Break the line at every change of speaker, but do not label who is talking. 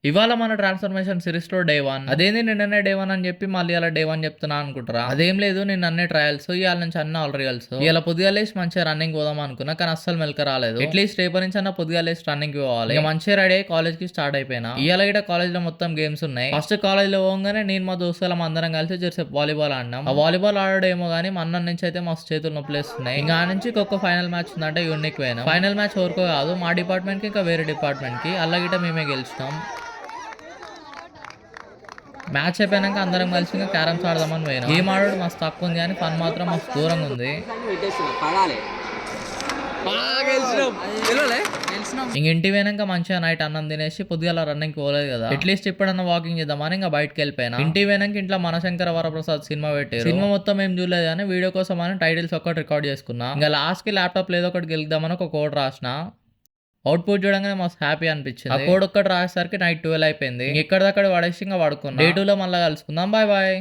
ఇవాళ మన transformation series లో డే 1. అదేంది నిన్ననే డే 1 అని చెప్పి మళ్ళీ అలా డే 1 చెప్తున్నా అనుకుంటారా? అదేం లేదు, నిన్న అన్ని ట్రయల్స్, ఇవాళ నుంచి అన్ని ఆల్ రియల్స్. ఇలా పొద్దుగా లేసి మంచిగా రన్నింగ్ పోదాం అనుకున్నా, కానీ అస్సలు మెలక రాలేదు. అట్లీస్ట్ రేపటి నుంచి అన్న పొద్దుగా లేసి రన్నింగ్ పోవాలి. ఇక మంచిగా రెడీ అయ్యి కాలేజ్ కి స్టార్ట్ అయిపోయినా. ఇవాళ గిట కాలేజ్ లో మొత్తం గేమ్స్ ఉన్నాయి. ఫస్ట్ కాలేజ్ లో పోగానే నేను మా దోస్తులం అందరం కలిసి జెర్సేపు వాలీబాల్ ఆడినాం. ఆ వాలీబాల్ ఆడేమో గానీ మా అన్న నుంచి అయితే మస్తు చేతులు నొప్పులేస్తున్నాయి. ఇంకా ఆ నుంచి ఇంకొక ఫైనల్ మ్యాచ్ ఉందంటే యూనిక్ పోయినా. ఫైనల్ మ్యాచ్ ఎవరికో కాదు, మా డిపార్ట్మెంట్ కి ఇంకా వేరే డిపార్ట్మెంట్ కి. అలా గిట మేమే గెలిచినాం. మ్యాచ్ అయిపోయాక అందరం కలిసి ఇంకా క్యారమ్స్ ఆడదామని పోయినా. గేమ్ ఆడడం మస్తు తక్కువ ఉంది కానీ ఫన్ మాత్రం మస్తు దూరంగా ఉంది. ఇంక ఇంటి పోయినాక మంచిగా నైట్ అన్నం తినేసి పొద్దుగాల రన్నింగ్ పోలేదు కదా, అట్లీస్ట్ ఇప్పుడన్నా వాకింగ్ చేద్దామని ఇంకా బయటకు వెళ్ళిపోయినా. ఇంటి పోయినాక ఇంట్లో మనశంకర వరప్రసాద్ సినిమా పెట్టారు. సినిమా మొత్తం ఏం చూడలేదు కానీ వీడియో కోసం అని టైటిల్స్ ఒక్కటి రికార్డ్ చేసుకున్నా. ఇంకా లాస్ట్ కి ల్యాప్టాప్ ఏదో ఒకటి గెలుద్దామని ఒక కోడ్ రాసిన. అవుట్పుట్ చూడంగానే మస్తు హ్యాపీ అనిపించింది. ఆ కోడ్ ఒక్కటి రాసేసరికి నైట్ 12 అయిపోయింది. ఎక్కడిదక్కడ పడేసి ఇంకా పడుకున్నా. డే 2 లో మళ్ళీ కలుసుకుందాం. Bye bye.